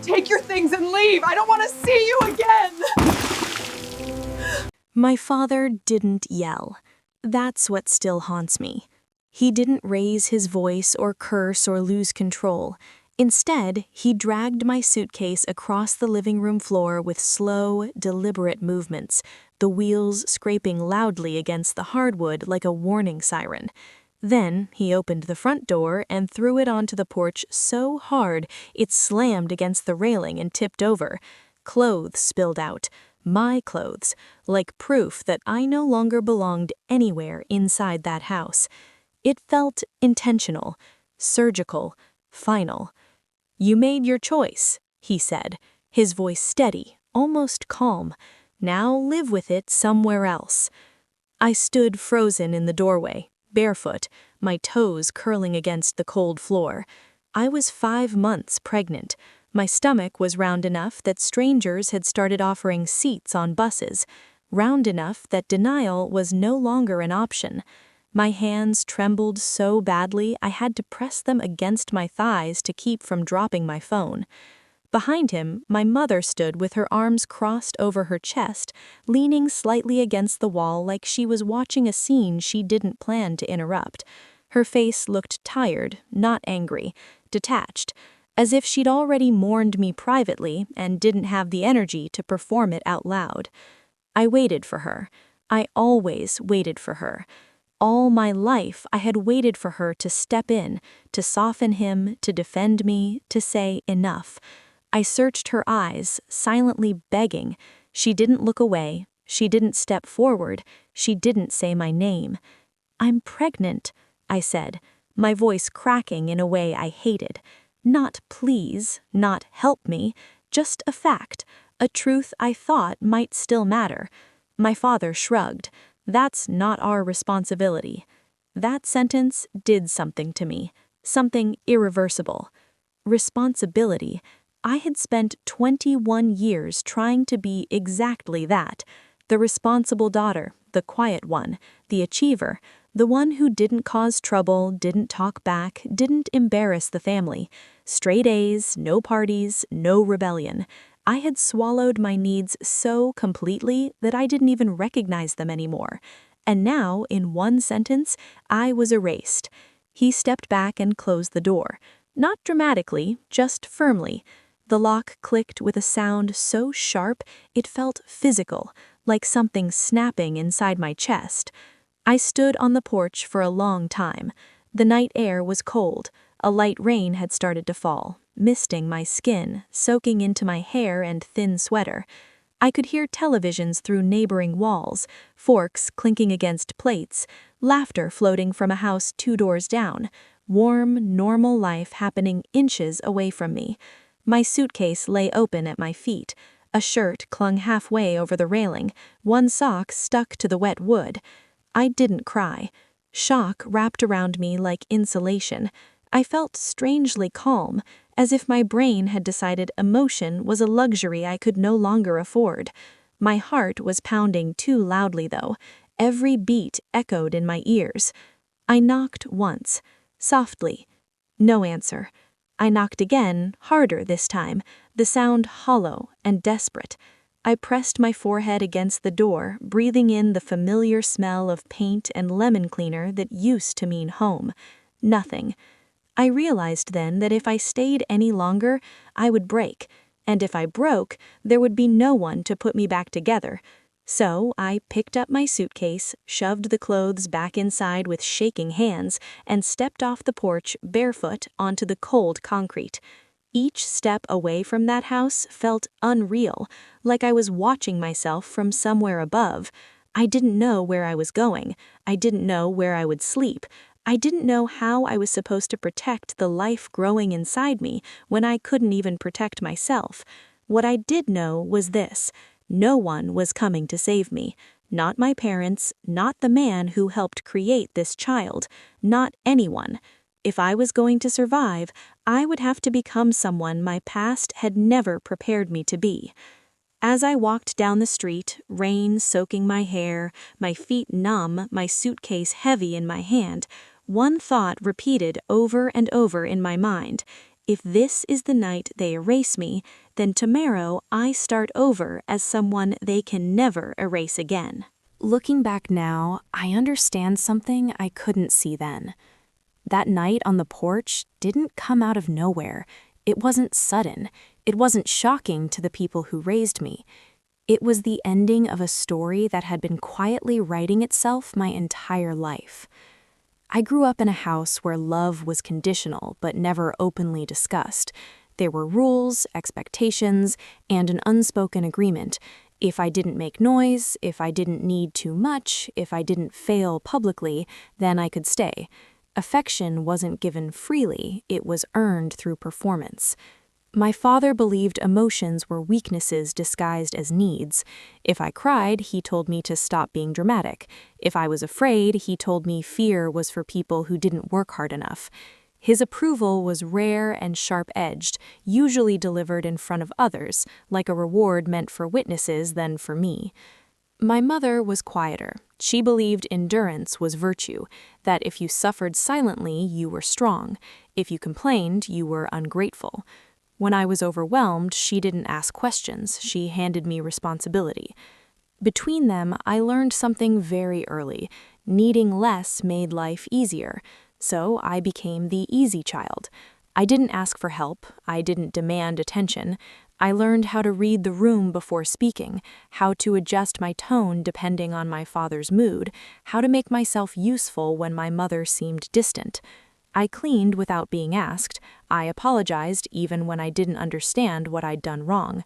Take your things and leave. I don't want to see you again. My father didn't yell. That's what still haunts me. He didn't raise his voice or curse or lose control. Instead, he dragged my suitcase across the living room floor with slow, deliberate movements, the wheels scraping loudly against the hardwood like a warning siren. Then he opened the front door and threw it onto the porch so hard it slammed against the railing and tipped over. Clothes spilled out, my clothes, like proof that I no longer belonged anywhere inside that house. It felt intentional, surgical, final. "You made your choice," he said, his voice steady, almost calm. "Now live with it somewhere else." I stood frozen in the doorway, barefoot, my toes curling against the cold floor. I was 5 months pregnant. My stomach was round enough that strangers had started offering seats on buses, round enough that denial was no longer an option. My hands trembled so badly I had to press them against my thighs to keep from dropping my phone. Behind him, my mother stood with her arms crossed over her chest, leaning slightly against the wall like she was watching a scene she didn't plan to interrupt. Her face looked tired, not angry, detached, as if she'd already mourned me privately and didn't have the energy to perform it out loud. I waited for her. I always waited for her. All my life, I had waited for her to step in, to soften him, to defend me, to say enough. I searched her eyes, silently begging. She didn't look away. She didn't step forward. She didn't say my name. "I'm pregnant," I said, my voice cracking in a way I hated. Not please, not help me, just a fact, a truth I thought might still matter. My father shrugged. "That's not our responsibility." That sentence did something to me, something irreversible. Responsibility. I had spent 21 years trying to be exactly that, the responsible daughter, the quiet one, the achiever, the one who didn't cause trouble, didn't talk back, didn't embarrass the family. Straight A's, no parties, no rebellion. I had swallowed my needs so completely that I didn't even recognize them anymore. And now, in one sentence, I was erased. He stepped back and closed the door. Not dramatically, just firmly. The lock clicked with a sound so sharp it felt physical, like something snapping inside my chest. I stood on the porch for a long time. The night air was cold. A light rain had started to fall, misting my skin, soaking into my hair and thin sweater. I could hear televisions through neighboring walls, forks clinking against plates, laughter floating from a house 2 doors down, warm, normal life happening inches away from me. My suitcase lay open at my feet. A shirt clung halfway over the railing, one sock stuck to the wet wood. I didn't cry. Shock wrapped around me like insulation. I felt strangely calm, as if my brain had decided emotion was a luxury I could no longer afford. My heart was pounding too loudly, though. Every beat echoed in my ears. I knocked once, softly. No answer. I knocked again, harder this time, the sound hollow and desperate. I pressed my forehead against the door, breathing in the familiar smell of paint and lemon cleaner that used to mean home. Nothing. I realized then that if I stayed any longer, I would break, and if I broke, there would be no one to put me back together. So I picked up my suitcase, shoved the clothes back inside with shaking hands, and stepped off the porch barefoot onto the cold concrete. Each step away from that house felt unreal, like I was watching myself from somewhere above. I didn't know where I was going. I didn't know where I would sleep. I didn't know how I was supposed to protect the life growing inside me when I couldn't even protect myself. What I did know was this: no one was coming to save me. Not my parents, not the man who helped create this child, not anyone. If I was going to survive, I would have to become someone my past had never prepared me to be. As I walked down the street, rain soaking my hair, my feet numb, my suitcase heavy in my hand, one thought repeated over and over in my mind: If this is the night they erase me, then tomorrow I start over as someone they can never erase again. Looking back now, I understand something I couldn't see then. That night on the porch didn't come out of nowhere. It wasn't sudden. It wasn't shocking to the people who raised me. It was the ending of a story that had been quietly writing itself my entire life. I grew up in a house where love was conditional but never openly discussed. There were rules, expectations, and an unspoken agreement. If I didn't make noise, if I didn't need too much, if I didn't fail publicly, then I could stay. Affection wasn't given freely, it was earned through performance. My father believed emotions were weaknesses disguised as needs. If I cried, he told me to stop being dramatic. If I was afraid, he told me fear was for people who didn't work hard enough. His approval was rare and sharp-edged, usually delivered in front of others, like a reward meant for witnesses than for me. My mother was quieter. She believed endurance was virtue, that if you suffered silently, you were strong. If you complained, you were ungrateful. When I was overwhelmed, she didn't ask questions, she handed me responsibility. Between them, I learned something very early. Needing less made life easier, so I became the easy child. I didn't ask for help, I didn't demand attention. I learned how to read the room before speaking, how to adjust my tone depending on my father's mood, how to make myself useful when my mother seemed distant. I cleaned without being asked. I apologized even when I didn't understand what I'd done wrong.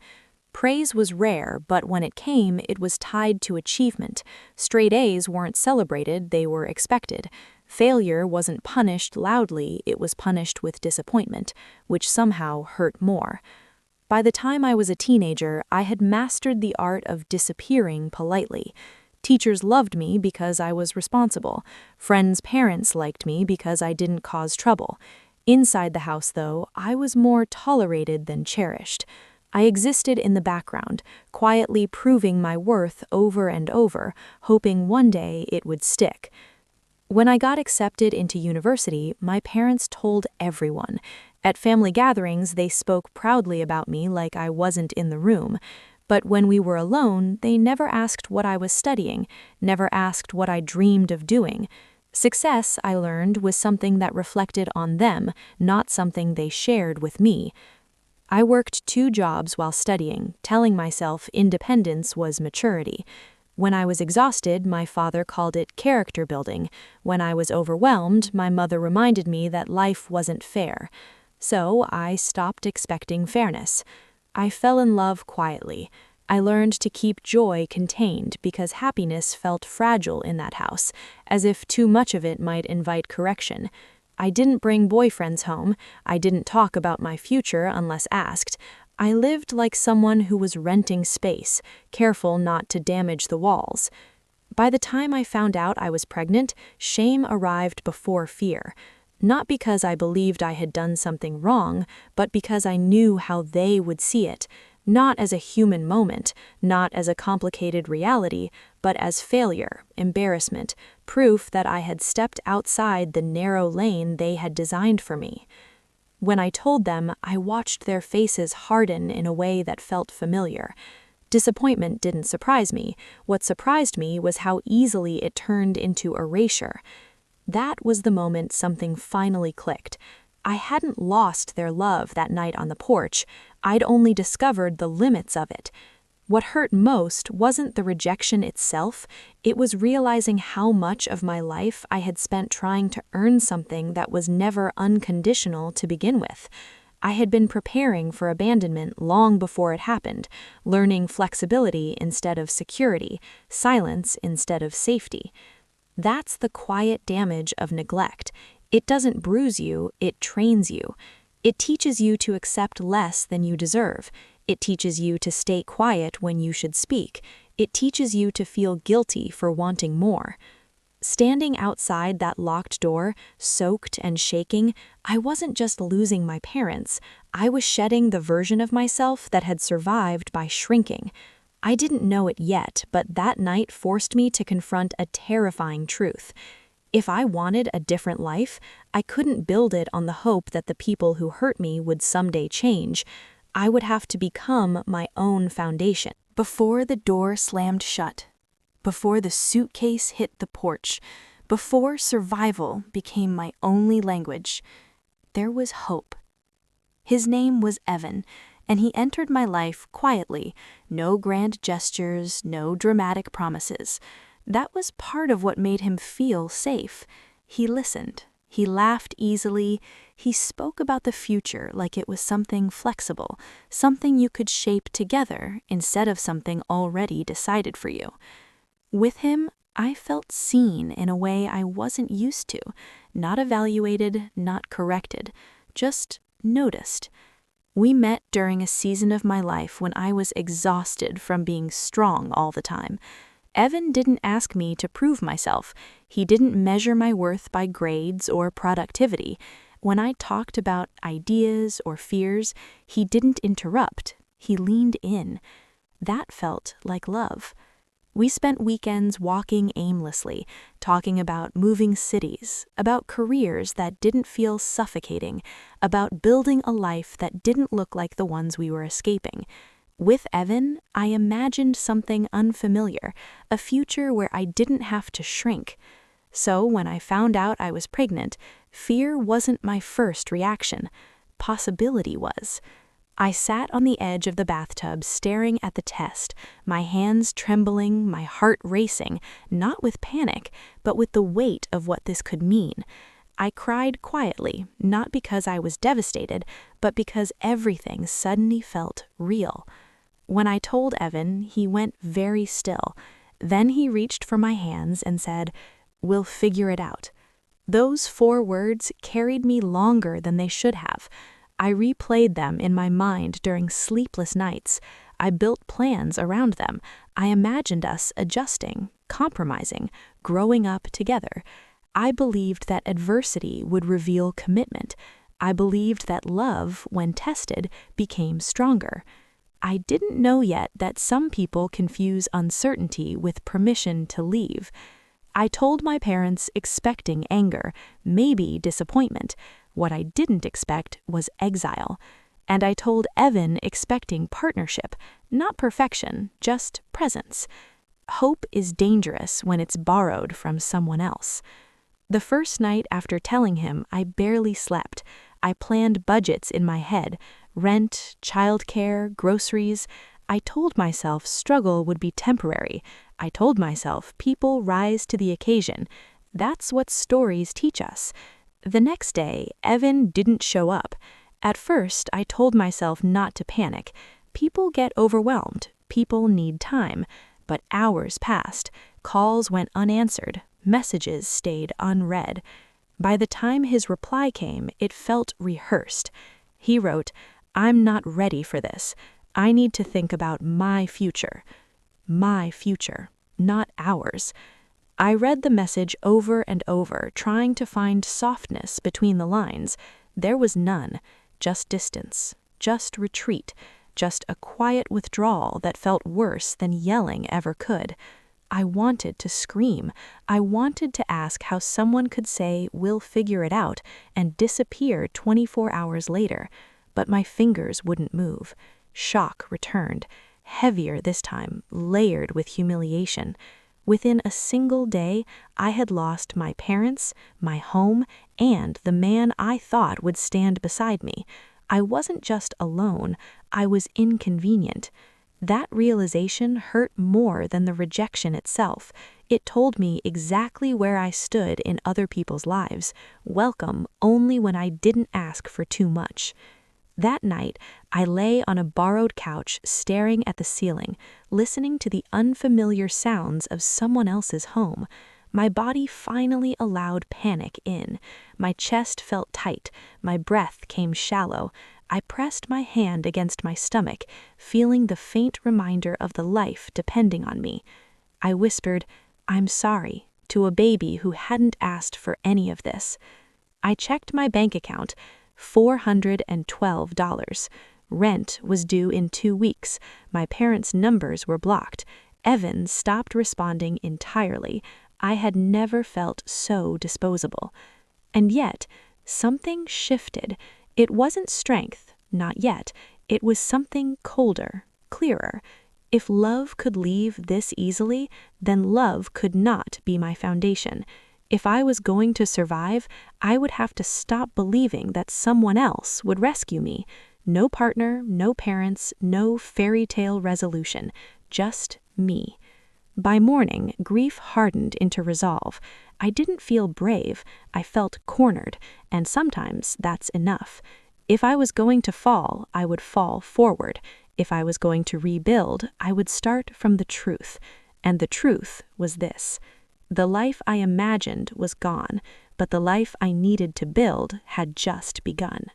Praise was rare, but when it came, it was tied to achievement. Straight A's weren't celebrated, they were expected. Failure wasn't punished loudly, it was punished with disappointment, which somehow hurt more. By the time I was a teenager, I had mastered the art of disappearing politely. Teachers loved me because I was responsible. Friends' parents liked me because I didn't cause trouble. Inside the house, though, I was more tolerated than cherished. I existed in the background, quietly proving my worth over and over, hoping one day it would stick. When I got accepted into university, my parents told everyone. At family gatherings, they spoke proudly about me like I wasn't in the room. But when we were alone, they never asked what I was studying, never asked what I dreamed of doing. Success, I learned, was something that reflected on them, not something they shared with me. I worked 2 jobs while studying, telling myself independence was maturity. When I was exhausted, my father called it character building. When I was overwhelmed, my mother reminded me that life wasn't fair. So I stopped expecting fairness. I fell in love quietly. I learned to keep joy contained because happiness felt fragile in that house, as if too much of it might invite correction. I didn't bring boyfriends home. I didn't talk about my future unless asked. I lived like someone who was renting space, careful not to damage the walls. By the time I found out I was pregnant, shame arrived before fear. Not because I believed I had done something wrong, but because I knew how they would see it, not as a human moment, not as a complicated reality, but as failure, embarrassment, proof that I had stepped outside the narrow lane they had designed for me. When I told them, I watched their faces harden in a way that felt familiar. Disappointment didn't surprise me. What surprised me was how easily it turned into erasure. That was the moment something finally clicked. I hadn't lost their love that night on the porch. I'd only discovered the limits of it. What hurt most wasn't the rejection itself, it was realizing how much of my life I had spent trying to earn something that was never unconditional to begin with. I had been preparing for abandonment long before it happened, learning flexibility instead of security, silence instead of safety. That's the quiet damage of neglect. It doesn't bruise you, it trains you. It teaches you to accept less than you deserve. It teaches you to stay quiet when you should speak. It teaches you to feel guilty for wanting more. Standing outside that locked door, soaked and shaking, I wasn't just losing my parents. I was shedding the version of myself that had survived by shrinking. I didn't know it yet, but that night forced me to confront a terrifying truth. If I wanted a different life, I couldn't build it on the hope that the people who hurt me would someday change. I would have to become my own foundation. Before the door slammed shut, before the suitcase hit the porch, before survival became my only language, there was hope. His name was Evan, and he entered my life quietly, no grand gestures, no dramatic promises. That was part of what made him feel safe. He listened. He laughed easily. He spoke about the future like it was something flexible, something you could shape together instead of something already decided for you. With him, I felt seen in a way I wasn't used to, not evaluated, not corrected, just noticed. We met during a season of my life when I was exhausted from being strong all the time. Evan didn't ask me to prove myself. He didn't measure my worth by grades or productivity. When I talked about ideas or fears, he didn't interrupt. He leaned in. That felt like love. We spent weekends walking aimlessly, talking about moving cities, about careers that didn't feel suffocating, about building a life that didn't look like the ones we were escaping. With Evan, I imagined something unfamiliar, a future where I didn't have to shrink. So when I found out I was pregnant, fear wasn't my first reaction. Possibility was. I sat on the edge of the bathtub staring at the test, my hands trembling, my heart racing, not with panic, but with the weight of what this could mean. I cried quietly, not because I was devastated, but because everything suddenly felt real. When I told Evan, he went very still. Then he reached for my hands and said, "We'll figure it out." Those 4 words carried me longer than they should have. I replayed them in my mind during sleepless nights. I built plans around them. I imagined us adjusting, compromising, growing up together. I believed that adversity would reveal commitment. I believed that love, when tested, became stronger. I didn't know yet that some people confuse uncertainty with permission to leave. I told my parents expecting anger, maybe disappointment. What I didn't expect was exile. And I told Evan expecting partnership, not perfection, just presence. Hope is dangerous when it's borrowed from someone else. The first night after telling him, I barely slept. I planned budgets in my head, rent, childcare, groceries. I told myself struggle would be temporary. I told myself people rise to the occasion. That's what stories teach us. The next day, Evan didn't show up. At first, I told myself not to panic. People get overwhelmed. People need time. But hours passed. Calls went unanswered. Messages stayed unread. By the time his reply came, it felt rehearsed. He wrote, "I'm not ready for this. I need to think about my future." My future, not ours. I read the message over and over, trying to find softness between the lines. There was none, just distance, just retreat, just a quiet withdrawal that felt worse than yelling ever could. I wanted to scream. I wanted to ask how someone could say, "We'll figure it out," and disappear 24 hours later. But my fingers wouldn't move. Shock returned, heavier this time, layered with humiliation. Within a single day, I had lost my parents, my home, and the man I thought would stand beside me. I wasn't just alone, I was inconvenient. That realization hurt more than the rejection itself. It told me exactly where I stood in other people's lives, welcome only when I didn't ask for too much. That night, I lay on a borrowed couch staring at the ceiling, listening to the unfamiliar sounds of someone else's home. My body finally allowed panic in. My chest felt tight, my breath came shallow. I pressed my hand against my stomach, feeling the faint reminder of the life depending on me. I whispered, "I'm sorry," to a baby who hadn't asked for any of this. I checked my bank account. $412. Rent was due in 2 weeks. My parents' numbers were blocked. Evan stopped responding entirely. I had never felt so disposable. And yet, something shifted. It wasn't strength, not yet. It was something colder, clearer. If love could leave this easily, then love could not be my foundation. If I was going to survive, I would have to stop believing that someone else would rescue me. No partner, no parents, no fairy tale resolution, just me. By morning, grief hardened into resolve. I didn't feel brave, I felt cornered, and sometimes that's enough. If I was going to fall, I would fall forward. If I was going to rebuild, I would start from the truth. And the truth was this. The life I imagined was gone, but the life I needed to build had just begun.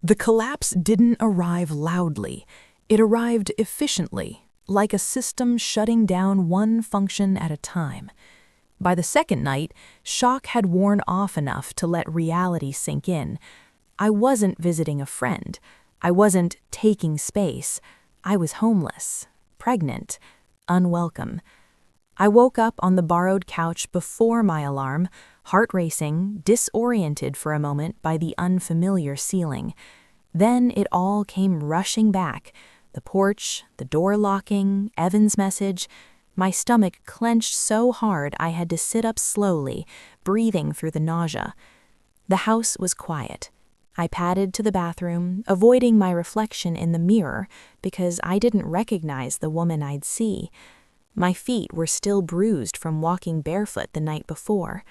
The collapse didn't arrive loudly. It arrived efficiently, like a system shutting down one function at a time. By the second night, shock had worn off enough to let reality sink in. I wasn't visiting a friend. I wasn't taking space. I was homeless, pregnant, unwelcome. I woke up on the borrowed couch before my alarm, heart racing, disoriented for a moment by the unfamiliar ceiling. Then it all came rushing back. The porch, the door locking, Evan's message. My stomach clenched so hard I had to sit up slowly, breathing through the nausea. The house was quiet. I padded to the bathroom, avoiding my reflection in the mirror because I didn't recognize the woman I'd see. My feet were still bruised from walking barefoot the night before.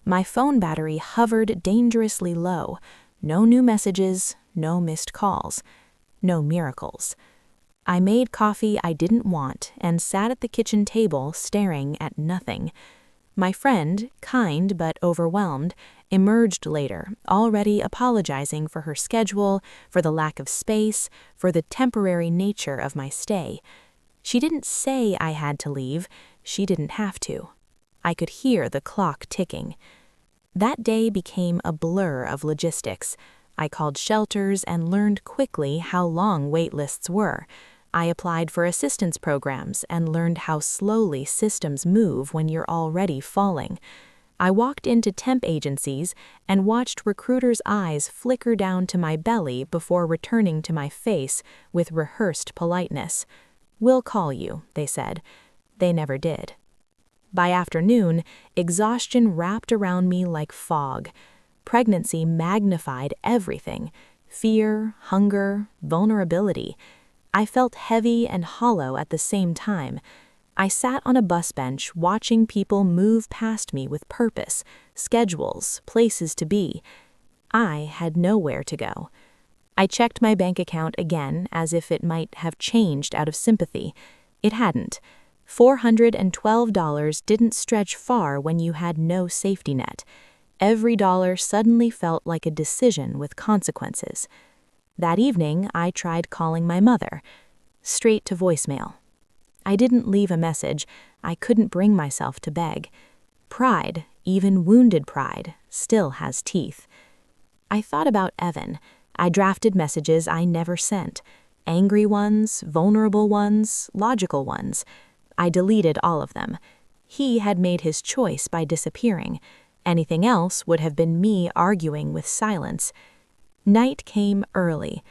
My phone battery hovered dangerously low. No new messages, no missed calls, no miracles. I made coffee I didn't want and sat at the kitchen table staring at nothing. My friend, kind but overwhelmed, emerged later, already apologizing for her schedule, for the lack of space, for the temporary nature of my stay. She didn't say I had to leave. She didn't have to. I could hear the clock ticking. That day became a blur of logistics. I called shelters and learned quickly how long wait lists were. I applied for assistance programs and learned how slowly systems move when you're already falling. I walked into temp agencies and watched recruiters' eyes flicker down to my belly before returning to my face with rehearsed politeness. "We'll call you," they said. They never did. By afternoon, exhaustion wrapped around me like fog. Pregnancy magnified everything: fear, hunger, vulnerability. I felt heavy and hollow at the same time. I sat on a bus bench watching people move past me with purpose, schedules, places to be. I had nowhere to go. I checked my bank account again as if it might have changed out of sympathy. It hadn't. $412 didn't stretch far when you had no safety net. Every dollar suddenly felt like a decision with consequences. That evening, I tried calling my mother. Straight to voicemail. I didn't leave a message. I couldn't bring myself to beg. Pride, even wounded pride, still has teeth. I thought about Evan. I drafted messages I never sent. Angry ones, vulnerable ones, logical ones. I deleted all of them. He had made his choice by disappearing. Anything else would have been me arguing with silence. Night came early.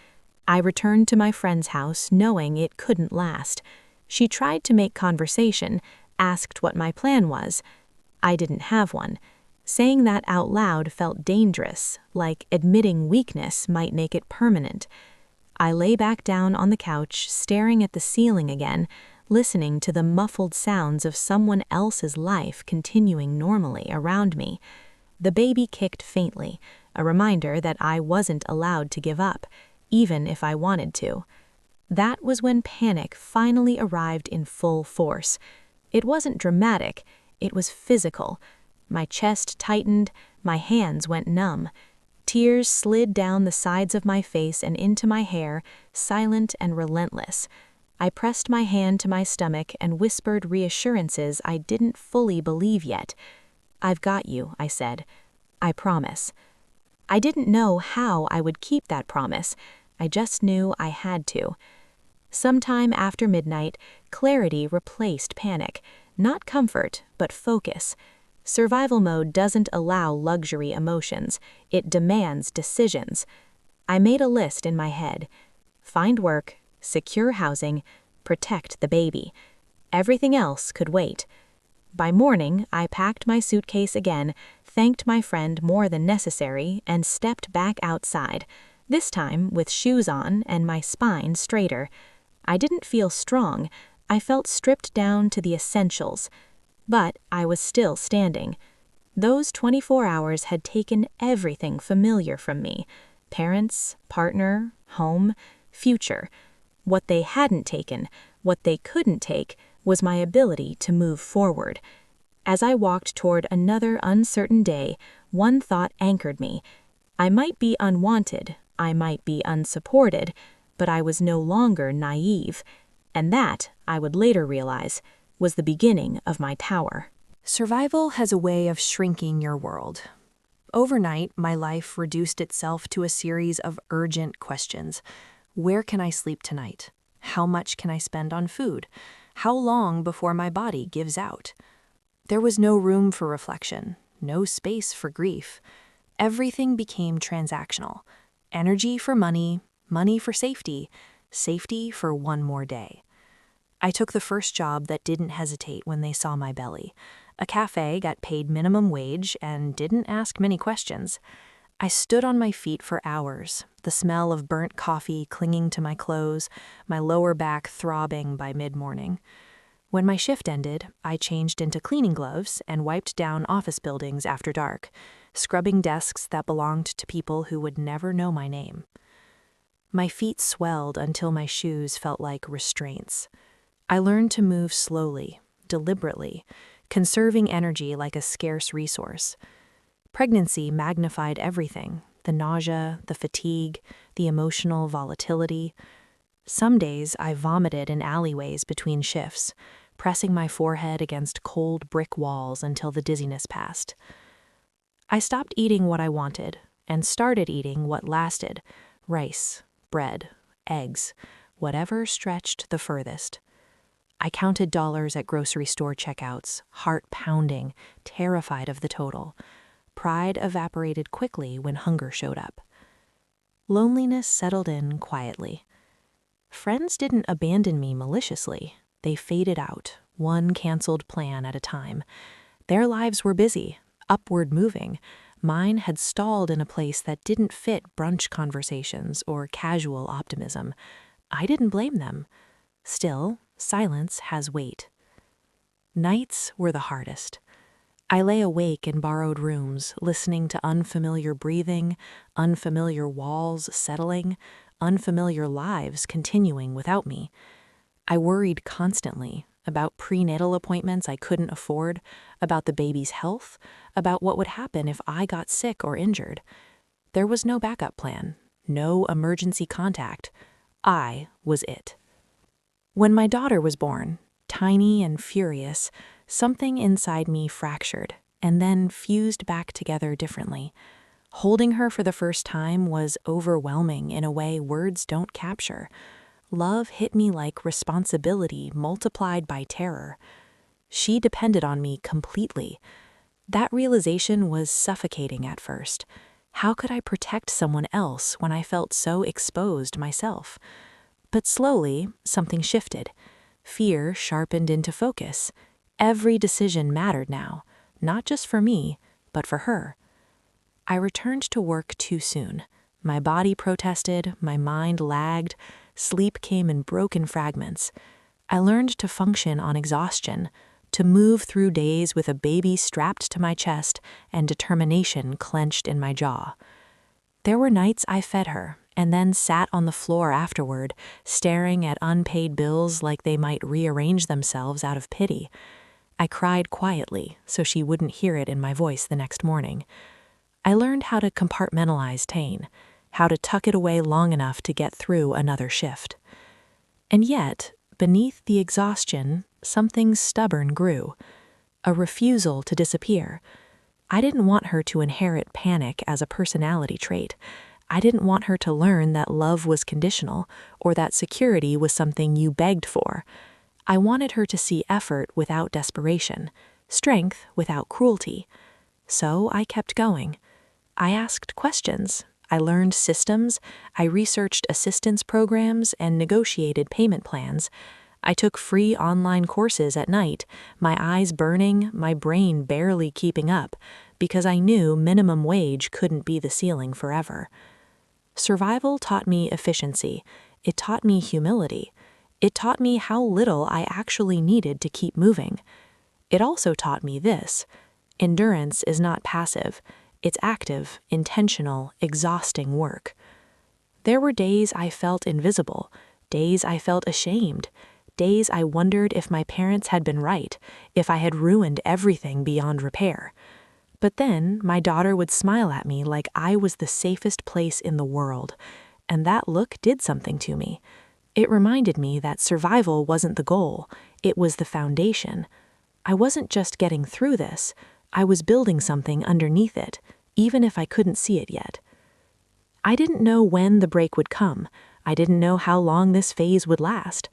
I returned to my friend's house knowing it couldn't last. She tried to make conversation, asked what my plan was. I didn't have one. Saying that out loud felt dangerous, like admitting weakness might make it permanent. I lay back down on the couch, staring at the ceiling again, listening to the muffled sounds of someone else's life continuing normally around me. The baby kicked faintly, a reminder that I wasn't allowed to give up, even if I wanted to. That was when panic finally arrived in full force. It wasn't dramatic, it was physical. My chest tightened, my hands went numb. Tears slid down the sides of my face and into my hair, silent and relentless. I pressed my hand to my stomach and whispered reassurances I didn't fully believe yet. "I've got you," I said. "I promise." I didn't know how I would keep that promise. I just knew I had to. Sometime after midnight, clarity replaced panic. Not comfort, but focus. Survival mode doesn't allow luxury emotions, it demands decisions. I made a list in my head. Find work, secure housing, protect the baby. Everything else could wait. By morning, I packed my suitcase again, thanked my friend more than necessary, and stepped back outside, this time with shoes on and my spine straighter. I didn't feel strong, I felt stripped down to the essentials. But I was still standing. Those 24 hours had taken everything familiar from me: parents, partner, home, future. What they hadn't taken, what they couldn't take, was my ability to move forward. As I walked toward another uncertain day, one thought anchored me. I might be unwanted, I might be unsupported, but I was no longer naive. And that, I would later realize, was the beginning of my power. Survival has a way of shrinking your world. Overnight, my life reduced itself to a series of urgent questions. Where can I sleep tonight? How much can I spend on food? How long before my body gives out? There was no room for reflection, no space for grief. Everything became transactional. Energy for money, money for safety, safety for one more day. I took the first job that didn't hesitate when they saw my belly. A cafe, got paid minimum wage, and didn't ask many questions. I stood on my feet for hours, the smell of burnt coffee clinging to my clothes, my lower back throbbing by mid-morning. When my shift ended, I changed into cleaning gloves and wiped down office buildings after dark, scrubbing desks that belonged to people who would never know my name. My feet swelled until my shoes felt like restraints. I learned to move slowly, deliberately, conserving energy like a scarce resource. Pregnancy magnified everything: the nausea, the fatigue, the emotional volatility. Some days I vomited in alleyways between shifts, pressing my forehead against cold brick walls until the dizziness passed. I stopped eating what I wanted and started eating what lasted: rice, bread, eggs, whatever stretched the furthest. I counted dollars at grocery store checkouts, heart pounding, terrified of the total. Pride evaporated quickly when hunger showed up. Loneliness settled in quietly. Friends didn't abandon me maliciously. They faded out, one canceled plan at a time. Their lives were busy, upward moving. Mine had stalled in a place that didn't fit brunch conversations or casual optimism. I didn't blame them. Still, silence has weight. Nights were the hardest. I lay awake in borrowed rooms, listening to unfamiliar breathing, unfamiliar walls settling, unfamiliar lives continuing without me. I worried constantly about prenatal appointments I couldn't afford, about the baby's health, about what would happen if I got sick or injured. There was no backup plan, no emergency contact. I was it. When my daughter was born, tiny and furious, something inside me fractured and then fused back together differently. Holding her for the first time was overwhelming in a way words don't capture. Love hit me like responsibility multiplied by terror. She depended on me completely. That realization was suffocating at first. How could I protect someone else when I felt so exposed myself? But slowly, something shifted. Fear sharpened into focus. Every decision mattered now, not just for me, but for her. I returned to work too soon. My body protested, my mind lagged, sleep came in broken fragments. I learned to function on exhaustion, to move through days with a baby strapped to my chest and determination clenched in my jaw. There were nights I fed her and then sat on the floor afterward, staring at unpaid bills like they might rearrange themselves out of pity. I cried quietly so she wouldn't hear it in my voice the next morning. I learned how to compartmentalize pain, how to tuck it away long enough to get through another shift. And yet, beneath the exhaustion, something stubborn grew, a refusal to disappear. I didn't want her to inherit panic as a personality trait. I didn't want her to learn that love was conditional or that security was something you begged for. I wanted her to see effort without desperation, strength without cruelty. So I kept going. I asked questions. I learned systems. I researched assistance programs and negotiated payment plans. I took free online courses at night, my eyes burning, my brain barely keeping up, because I knew minimum wage couldn't be the ceiling forever. Survival taught me efficiency. It taught me humility. It taught me how little I actually needed to keep moving. It also taught me this: endurance is not passive. It's active, intentional, exhausting work. There were days I felt invisible, days I felt ashamed, days I wondered if my parents had been right, if I had ruined everything beyond repair. But then my daughter would smile at me like I was the safest place in the world, and that look did something to me. It reminded me that survival wasn't the goal, it was the foundation. I wasn't just getting through this, I was building something underneath it, even if I couldn't see it yet. I didn't know when the break would come. I didn't know how long this phase would last.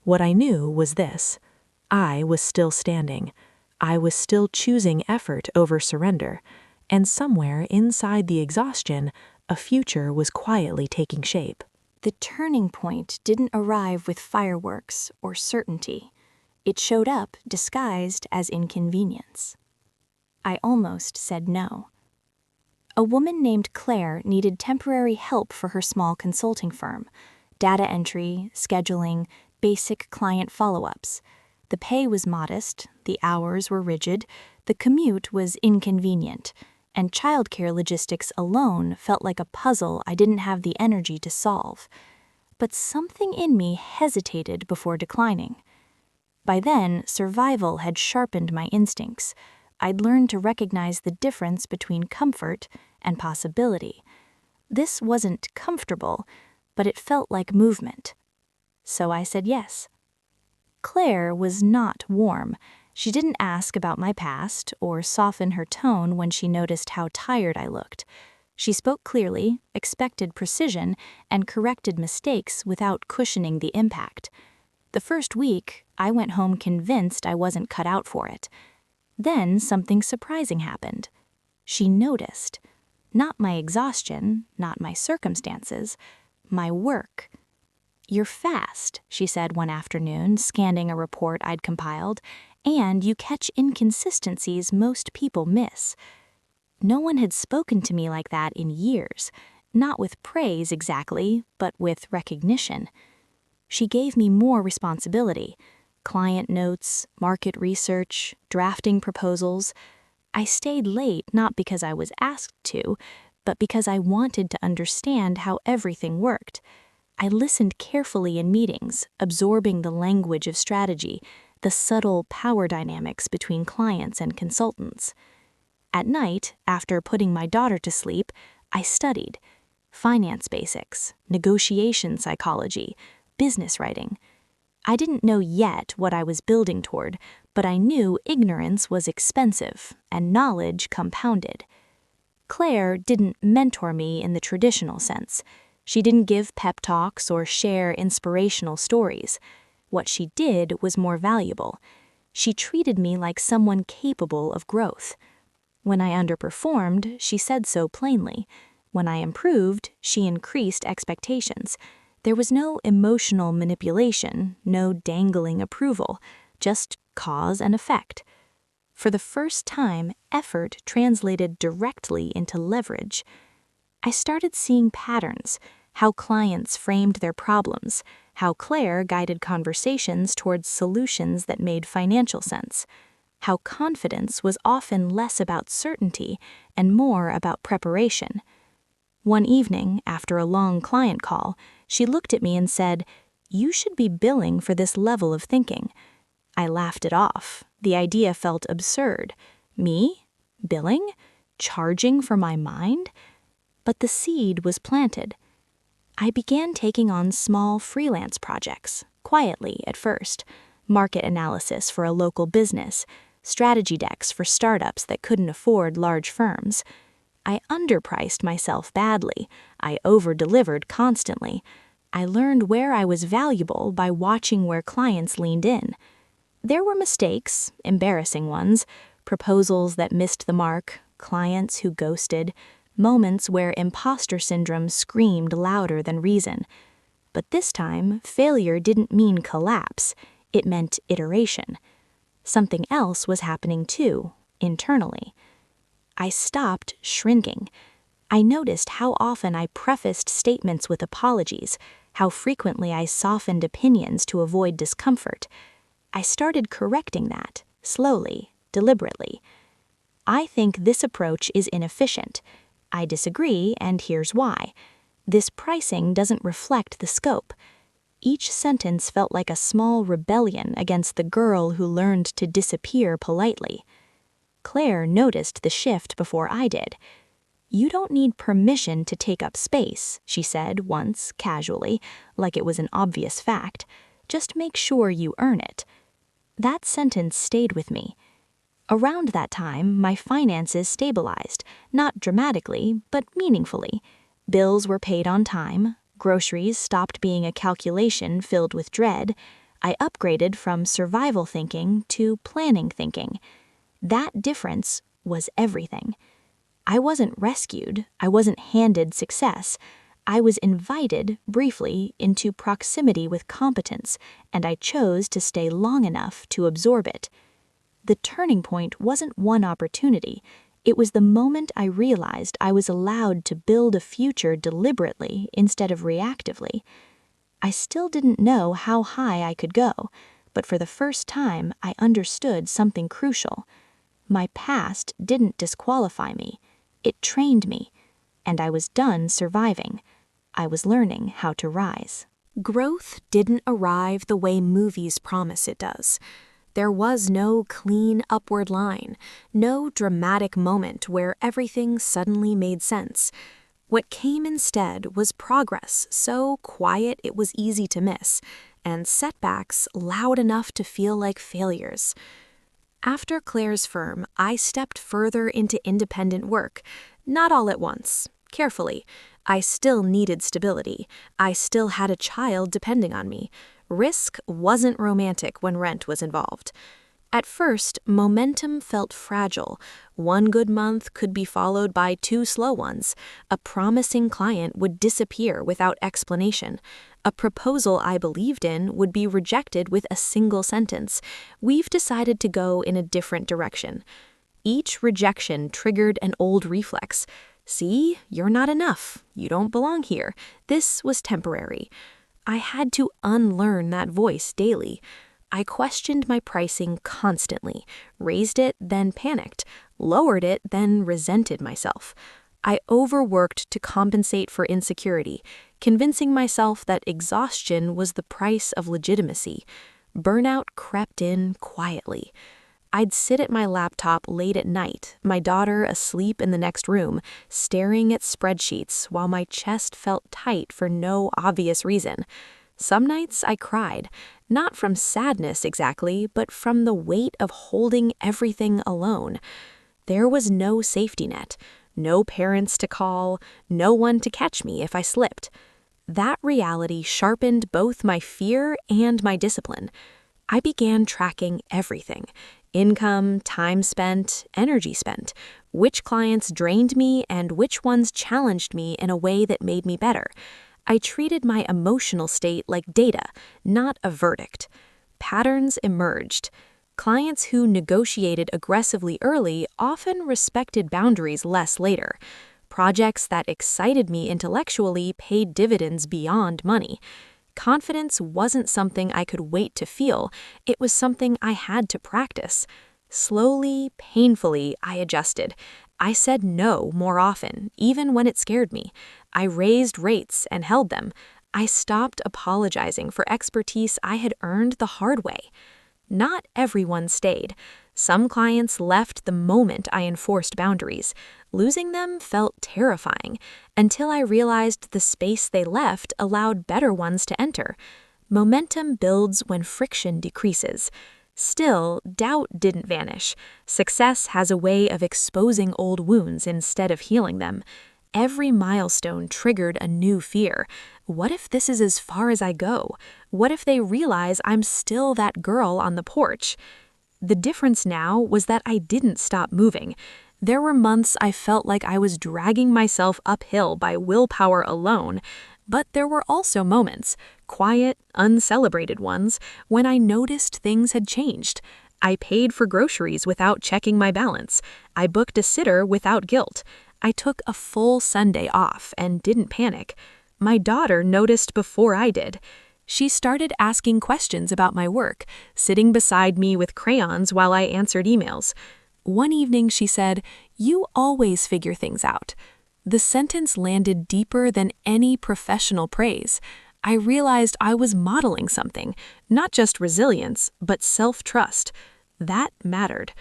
What I knew was this: I was still standing. I was still choosing effort over surrender. And somewhere inside the exhaustion, a future was quietly taking shape. The turning point didn't arrive with fireworks or certainty. It showed up disguised as inconvenience. I almost said no. A woman named Claire needed temporary help for her small consulting firm: data entry, scheduling, basic client follow-ups. The pay was modest, the hours were rigid, the commute was inconvenient, and childcare logistics alone felt like a puzzle I didn't have the energy to solve. But something in me hesitated before declining. By then, survival had sharpened my instincts. I'd learned to recognize the difference between comfort and possibility. This wasn't comfortable, but it felt like movement. So I said yes. Claire was not warm. She didn't ask about my past or soften her tone when she noticed how tired I looked. She spoke clearly, expected precision, and corrected mistakes without cushioning the impact. The first week, I went home convinced I wasn't cut out for it. Then something surprising happened. She noticed. Not my exhaustion, not my circumstances, my work. "You're fast," she said one afternoon, scanning a report I'd compiled, "and you catch inconsistencies most people miss." No one had spoken to me like that in years, not with praise exactly, but with recognition. She gave me more responsibility: client notes, market research, drafting proposals. I stayed late not because I was asked to, but because I wanted to understand how everything worked. I listened carefully in meetings, absorbing the language of strategy, the subtle power dynamics between clients and consultants. At night, after putting my daughter to sleep, I studied finance basics, negotiation psychology, business writing. I didn't know yet what I was building toward, but I knew ignorance was expensive and knowledge compounded. Claire didn't mentor me in the traditional sense. She didn't give pep talks or share inspirational stories. What she did was more valuable. She treated me like someone capable of growth. When I underperformed, she said so plainly. When I improved, she increased expectations. There was no emotional manipulation, no dangling approval, just cause and effect. For the first time, effort translated directly into leverage. I started seeing patterns: how clients framed their problems, how Claire guided conversations towards solutions that made financial sense, how confidence was often less about certainty and more about preparation. One evening, after a long client call, she looked at me and said, "You should be billing for this level of thinking." I laughed it off. The idea felt absurd. Me? Billing? Charging for my mind? But the seed was planted. I began taking on small freelance projects, quietly at first: market analysis for a local business, strategy decks for startups that couldn't afford large firms. I underpriced myself badly. I over-delivered constantly. I learned where I was valuable by watching where clients leaned in. There were mistakes, embarrassing ones, proposals that missed the mark, clients who ghosted, moments where imposter syndrome screamed louder than reason. But this time, failure didn't mean collapse, it meant iteration. Something else was happening too, internally. I stopped shrinking. I noticed how often I prefaced statements with apologies, how frequently I softened opinions to avoid discomfort. I started correcting that, slowly, deliberately. I think this approach is inefficient. I disagree, and here's why. This pricing doesn't reflect the scope. Each sentence felt like a small rebellion against the girl who learned to disappear politely. Claire noticed the shift before I did. "You don't need permission to take up space," she said once, casually, like it was an obvious fact. "Just make sure you earn it." That sentence stayed with me. Around that time, my finances stabilized, not dramatically, but meaningfully. Bills were paid on time, groceries stopped being a calculation filled with dread. I upgraded from survival thinking to planning thinking. That difference was everything. I wasn't rescued, I wasn't handed success. I was invited, briefly, into proximity with competence, and I chose to stay long enough to absorb it. The turning point wasn't one opportunity. It was the moment I realized I was allowed to build a future deliberately instead of reactively. I still didn't know how high I could go, but for the first time I understood something crucial. My past didn't disqualify me. It trained me. And I was done surviving. I was learning how to rise. Growth didn't arrive the way movies promise it does. There was no clean upward line, no dramatic moment where everything suddenly made sense. What came instead was progress so quiet it was easy to miss, and setbacks loud enough to feel like failures. After Claire's firm, I stepped further into independent work, not all at once, carefully. I still needed stability. I still had a child depending on me. Risk wasn't romantic when rent was involved. At first, momentum felt fragile. One good month could be followed by 2 slow ones. A promising client would disappear without explanation. A proposal I believed in would be rejected with a single sentence. "We've decided to go in a different direction." Each rejection triggered an old reflex. "See, you're not enough. You don't belong here. This was temporary." I had to unlearn that voice daily. I questioned my pricing constantly, raised it, then panicked, lowered it, then resented myself. I overworked to compensate for insecurity, convincing myself that exhaustion was the price of legitimacy. Burnout crept in quietly. I'd sit at my laptop late at night, my daughter asleep in the next room, staring at spreadsheets while my chest felt tight for no obvious reason. Some nights I cried, not from sadness exactly, but from the weight of holding everything alone. There was no safety net, no parents to call, no one to catch me if I slipped. That reality sharpened both my fear and my discipline. I began tracking everything: income, time spent, energy spent, which clients drained me and which ones challenged me in a way that made me better. I treated my emotional state like data, not a verdict. Patterns emerged. Clients who negotiated aggressively early often respected boundaries less later. Projects that excited me intellectually paid dividends beyond money. Confidence wasn't something I could wait to feel, it was something I had to practice. Slowly, painfully, I adjusted. I said no more often, even when it scared me. I raised rates and held them. I stopped apologizing for expertise I had earned the hard way. Not everyone stayed. Some clients left the moment I enforced boundaries. Losing them felt terrifying, until I realized the space they left allowed better ones to enter. Momentum builds when friction decreases. Still, doubt didn't vanish. Success has a way of exposing old wounds instead of healing them. Every milestone triggered a new fear. What if this is as far as I go? What if they realize I'm still that girl on the porch? The difference now was that I didn't stop moving. There were months I felt like I was dragging myself uphill by willpower alone, but there were also moments, quiet, uncelebrated ones, when I noticed things had changed. I paid for groceries without checking my balance. I booked a sitter without guilt. I took a full Sunday off and didn't panic. My daughter noticed before I did. She started asking questions about my work, sitting beside me with crayons while I answered emails. One evening she said, "You always figure things out." The sentence landed deeper than any professional praise. I realized I was modeling something, not just resilience, but self-trust. That mattered.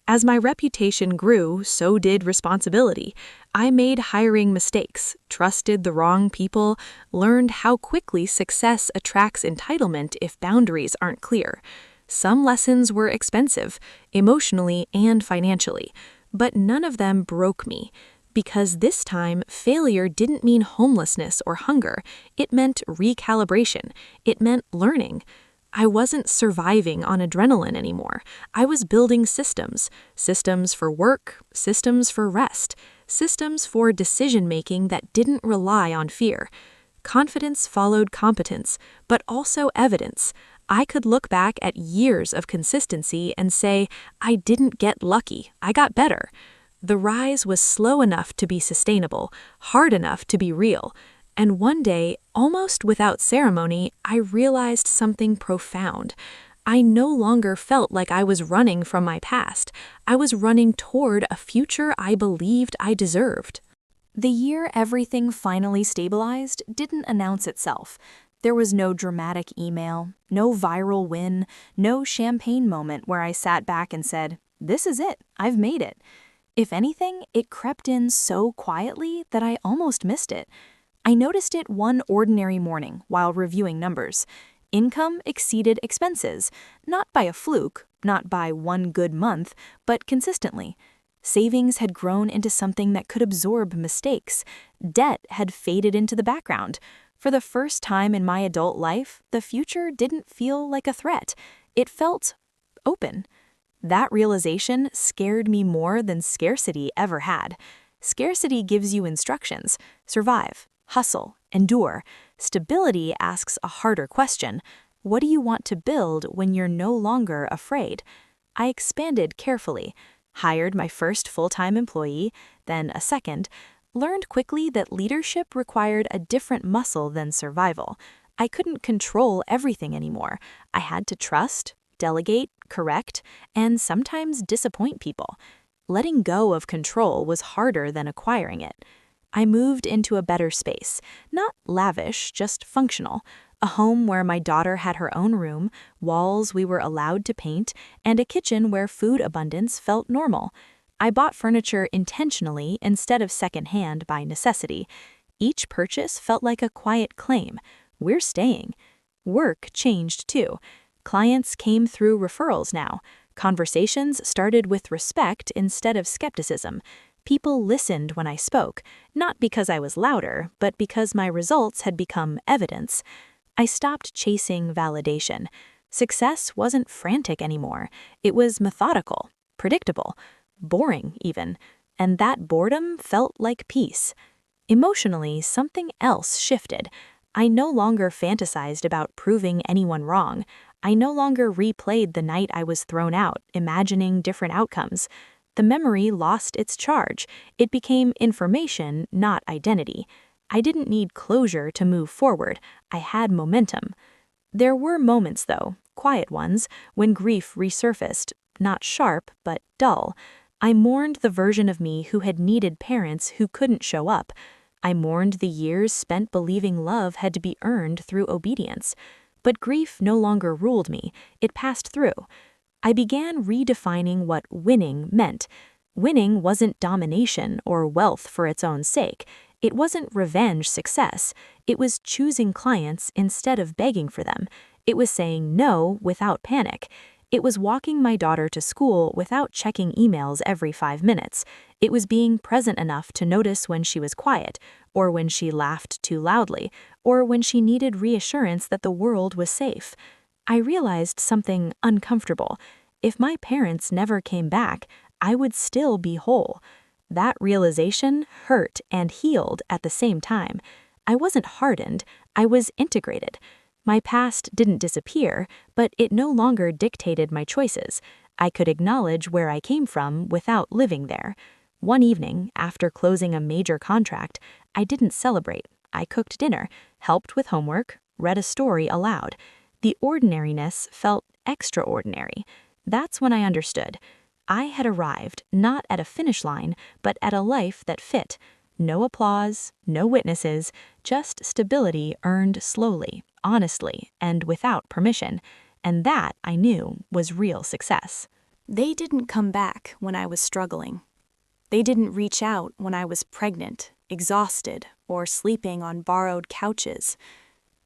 As my reputation grew, so did responsibility. I made hiring mistakes, trusted the wrong people, learned how quickly success attracts entitlement if boundaries aren't clear. Some lessons were expensive, emotionally and financially, but none of them broke me. Because this time, failure didn't mean homelessness or hunger. It meant recalibration. It meant learning. I wasn't surviving on adrenaline anymore. I was building systems. Systems for work, systems for rest, systems for decision-making that didn't rely on fear. Confidence followed competence, but also evidence. I could look back at years of consistency and say, I didn't get lucky, I got better. The rise was slow enough to be sustainable, hard enough to be real. And one day, almost without ceremony, I realized something profound. I no longer felt like I was running from my past. I was running toward a future I believed I deserved. The year everything finally stabilized didn't announce itself. There was no dramatic email, no viral win, no champagne moment where I sat back and said, "This is it, I've made it." If anything, it crept in so quietly that I almost missed it. I noticed it one ordinary morning while reviewing numbers. Income exceeded expenses, not by a fluke, not by one good month, but consistently. Savings had grown into something that could absorb mistakes. Debt had faded into the background. For the first time in my adult life, the future didn't feel like a threat. It felt open. That realization scared me more than scarcity ever had. Scarcity gives you instructions: survive, hustle, endure. Stability asks a harder question. What do you want to build when you're no longer afraid? I expanded carefully, hired my first full-time employee, then a second, learned quickly that leadership required a different muscle than survival. I couldn't control everything anymore. I had to trust, delegate, correct, and sometimes disappoint people. Letting go of control was harder than acquiring it. I moved into a better space, not lavish, just functional. A home where my daughter had her own room, walls we were allowed to paint, and a kitchen where food abundance felt normal. I bought furniture intentionally instead of secondhand by necessity. Each purchase felt like a quiet claim. We're staying. Work changed too. Clients came through referrals now. Conversations started with respect instead of skepticism. People listened when I spoke, not because I was louder, but because my results had become evidence. I stopped chasing validation. Success wasn't frantic anymore. It was methodical, predictable, boring even, and that boredom felt like peace. Emotionally, something else shifted. I no longer fantasized about proving anyone wrong. I no longer replayed the night I was thrown out, imagining different outcomes. The memory lost its charge. It became information, not identity. I didn't need closure to move forward. I had momentum. There were moments, though, quiet ones, when grief resurfaced, not sharp, but dull. I mourned the version of me who had needed parents who couldn't show up. I mourned the years spent believing love had to be earned through obedience. But grief no longer ruled me. It passed through. I began redefining what winning meant. Winning wasn't domination or wealth for its own sake. It wasn't revenge success. It was choosing clients instead of begging for them. It was saying no without panic. It was walking my daughter to school without checking emails every 5 minutes. It was being present enough to notice when she was quiet, or when she laughed too loudly, or when she needed reassurance that the world was safe. I realized something uncomfortable. If my parents never came back, I would still be whole. That realization hurt and healed at the same time. I wasn't hardened, I was integrated. My past didn't disappear, but it no longer dictated my choices. I could acknowledge where I came from without living there. One evening, after closing a major contract, I didn't celebrate. I cooked dinner, helped with homework, read a story aloud. The ordinariness felt extraordinary. That's when I understood. I had arrived not at a finish line, but at a life that fit. No applause, no witnesses, just stability earned slowly, honestly, and without permission. And that, I knew, was real success. They didn't come back when I was struggling. They didn't reach out when I was pregnant, exhausted, or sleeping on borrowed couches.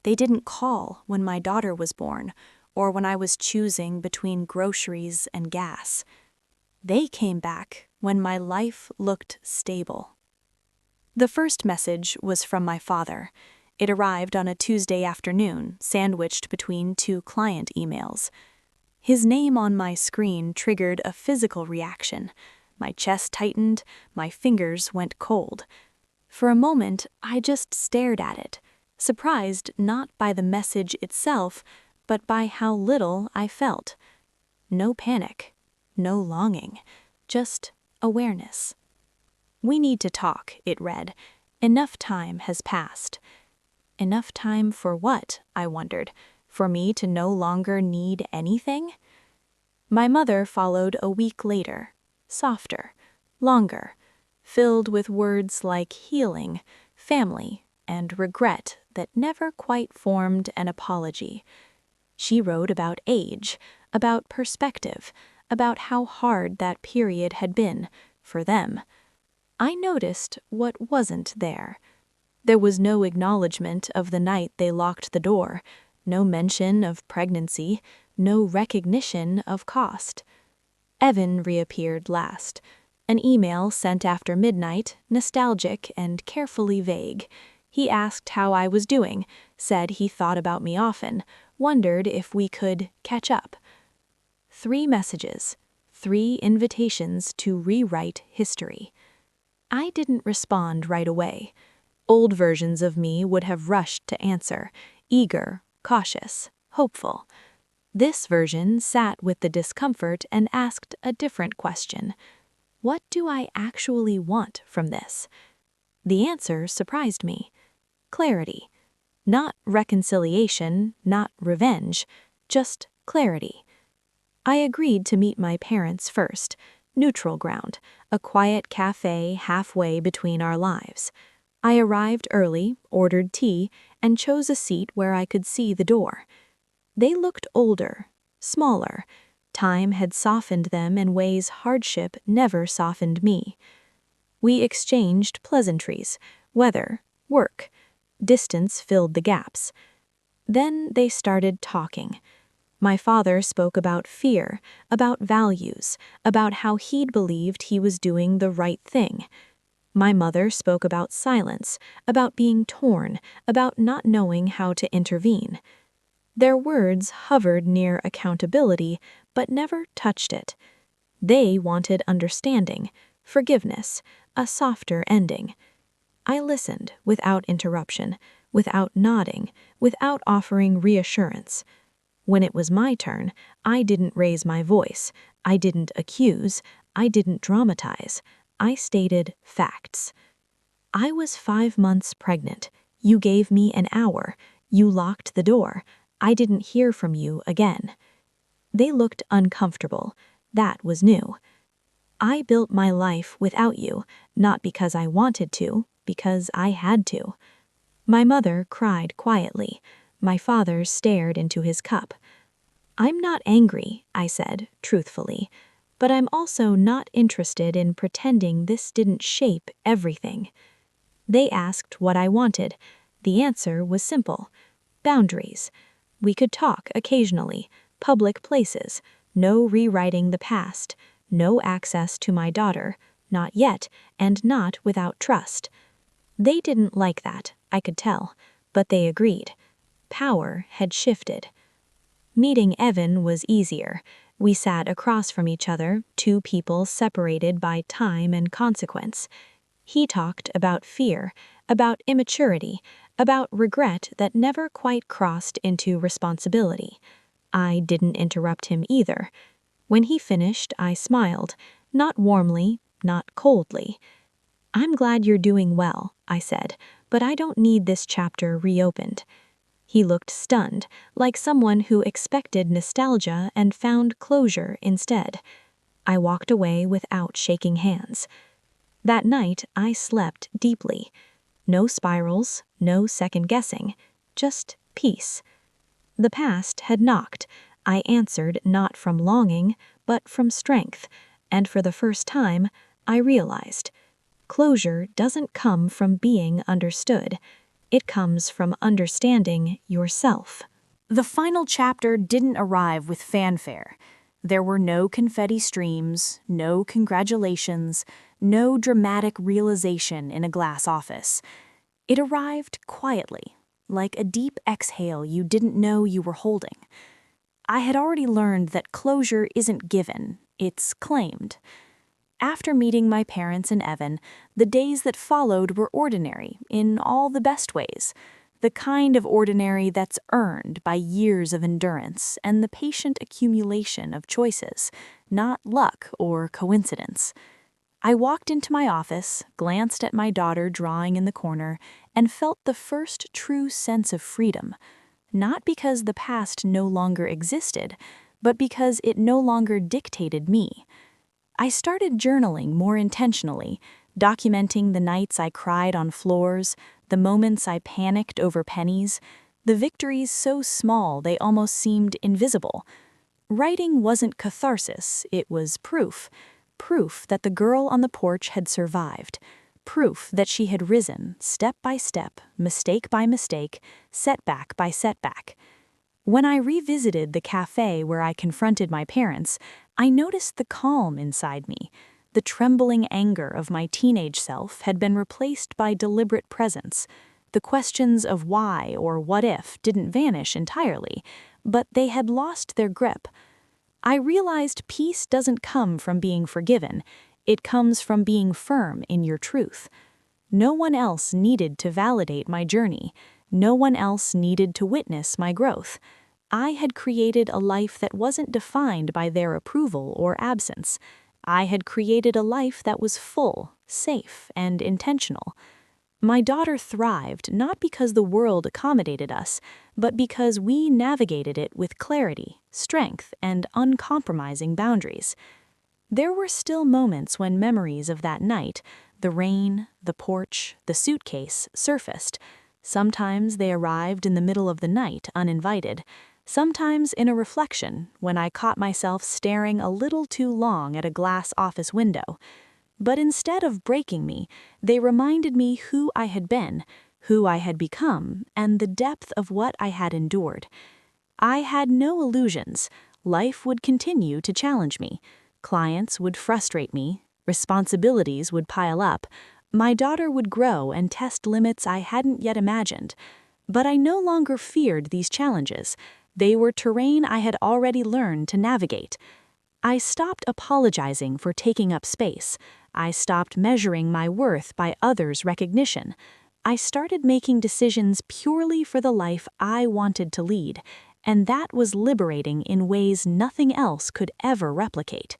They didn't call when my daughter was born, or when I was choosing between groceries and gas. They came back when my life looked stable. The first message was from my father. It arrived on a Tuesday afternoon, sandwiched between 2 client emails. His name on my screen triggered a physical reaction. My chest tightened, my fingers went cold. For a moment, I just stared at it, surprised not by the message itself, but by how little I felt. No panic, no longing, just awareness. "We need to talk," it read. "Enough time has passed." Enough time for what, I wondered? For me to no longer need anything? My mother followed a week later, softer, longer, filled with words like healing, family, and regret that never quite formed an apology. She wrote about age, about perspective, about how hard that period had been for them. I noticed what wasn't there. There was no acknowledgement of the night they locked the door, no mention of pregnancy, no recognition of cost. Evan reappeared last. An email sent after midnight, nostalgic and carefully vague. He asked how I was doing, said he thought about me often, wondered if we could catch up. 3 messages, 3 invitations to rewrite history. I didn't respond right away. Old versions of me would have rushed to answer, eager, cautious, hopeful. This version sat with the discomfort and asked a different question. What do I actually want from this? The answer surprised me. Clarity. Not reconciliation, not revenge, just clarity. I agreed to meet my parents first, neutral ground, a quiet cafe halfway between our lives. I arrived early, ordered tea, and chose a seat where I could see the door. They looked older, smaller. Time had softened them in ways hardship never softened me. We exchanged pleasantries, weather, work. Distance filled the gaps. Then they started talking. My father spoke about fear, about values, about how he'd believed he was doing the right thing. My mother spoke about silence, about being torn, about not knowing how to intervene. Their words hovered near accountability, but never touched it. They wanted understanding, forgiveness, a softer ending. I listened without interruption, without nodding, without offering reassurance. When it was my turn, I didn't raise my voice, I didn't accuse, I didn't dramatize. I stated facts. I was 5 months pregnant. You gave me an hour. You locked the door. I didn't hear from you again. They looked uncomfortable. That was new. I built my life without you, not because I wanted to, because I had to. My mother cried quietly. My father stared into his cup. I'm not angry, I said, truthfully, but I'm also not interested in pretending this didn't shape everything. They asked what I wanted. The answer was simple. Boundaries. We could talk occasionally, public places, no rewriting the past, no access to my daughter, not yet, and not without trust. They didn't like that, I could tell, but they agreed. Power had shifted. Meeting Evan was easier. We sat across from each other, two people separated by time and consequence. He talked about fear, about immaturity, about regret that never quite crossed into responsibility. I didn't interrupt him either. When he finished, I smiled, not warmly, not coldly. "I'm glad you're doing well," I said, "but I don't need this chapter reopened." He looked stunned, like someone who expected nostalgia and found closure instead. I walked away without shaking hands. That night, I slept deeply. No spirals, no second-guessing, just peace. The past had knocked. I answered not from longing, but from strength, and for the first time, I realized closure doesn't come from being understood. It comes from understanding yourself. The final chapter didn't arrive with fanfare. There were no confetti streams, no congratulations, no dramatic realization in a glass office. It arrived quietly, like a deep exhale you didn't know you were holding. I had already learned that closure isn't given, it's claimed. After meeting my parents and Evan, the days that followed were ordinary in all the best ways, the kind of ordinary that's earned by years of endurance and the patient accumulation of choices, not luck or coincidence. I walked into my office, glanced at my daughter drawing in the corner, and felt the first true sense of freedom, not because the past no longer existed, but because it no longer dictated me. I started journaling more intentionally, documenting the nights I cried on floors, the moments I panicked over pennies, the victories so small they almost seemed invisible. Writing wasn't catharsis, it was proof. Proof that the girl on the porch had survived. Proof that she had risen, step by step, mistake by mistake, setback by setback. When I revisited the cafe where I confronted my parents, I noticed the calm inside me. The trembling anger of my teenage self had been replaced by deliberate presence. The questions of why or what if didn't vanish entirely, but they had lost their grip. I realized peace doesn't come from being forgiven, it comes from being firm in your truth. No one else needed to validate my journey. No one else needed to witness my growth. I had created a life that wasn't defined by their approval or absence. I had created a life that was full, safe, and intentional. My daughter thrived not because the world accommodated us, but because we navigated it with clarity, strength, and uncompromising boundaries. There were still moments when memories of that night, the rain, the porch, the suitcase, surfaced. Sometimes they arrived in the middle of the night, uninvited. Sometimes in a reflection, when I caught myself staring a little too long at a glass office window. But instead of breaking me, they reminded me who I had been, who I had become, and the depth of what I had endured. I had no illusions. Life would continue to challenge me. Clients would frustrate me. Responsibilities would pile up. My daughter would grow and test limits I hadn't yet imagined. But I no longer feared these challenges. They were terrain I had already learned to navigate. I stopped apologizing for taking up space. I stopped measuring my worth by others' recognition. I started making decisions purely for the life I wanted to lead, and that was liberating in ways nothing else could ever replicate.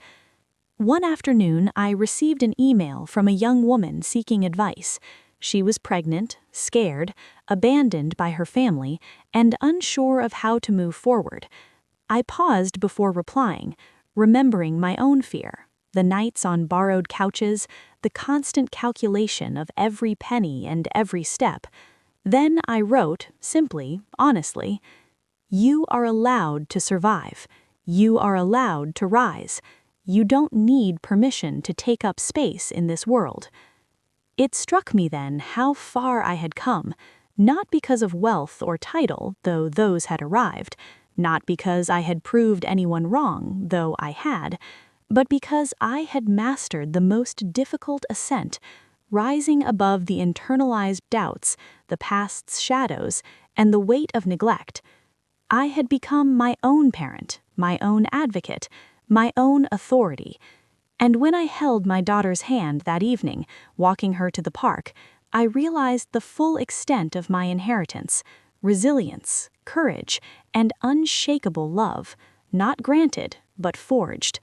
One afternoon, I received an email from a young woman seeking advice. She was pregnant, scared, abandoned by her family, and unsure of how to move forward. I paused before replying, remembering my own fear, the nights on borrowed couches, the constant calculation of every penny and every step. Then I wrote, simply, honestly, "You are allowed to survive. You are allowed to rise. You don't need permission to take up space in this world." It struck me then how far I had come, not because of wealth or title, though those had arrived, not because I had proved anyone wrong, though I had, but because I had mastered the most difficult ascent, rising above the internalized doubts, the past's shadows, and the weight of neglect. I had become my own parent, my own advocate, my own authority. And when I held my daughter's hand that evening, walking her to the park, I realized the full extent of my inheritance: resilience, courage, and unshakable love, not granted, but forged.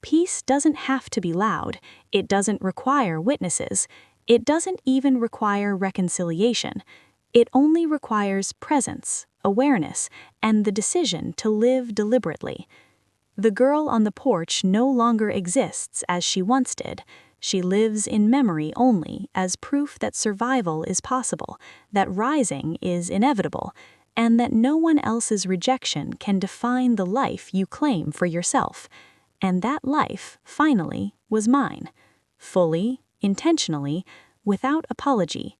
Peace doesn't have to be loud, it doesn't require witnesses, it doesn't even require reconciliation. It only requires presence, awareness, and the decision to live deliberately. The girl on the porch no longer exists as she once did. She lives in memory only as proof that survival is possible, that rising is inevitable, and that no one else's rejection can define the life you claim for yourself. And that life, finally, was mine. Fully, intentionally, without apology.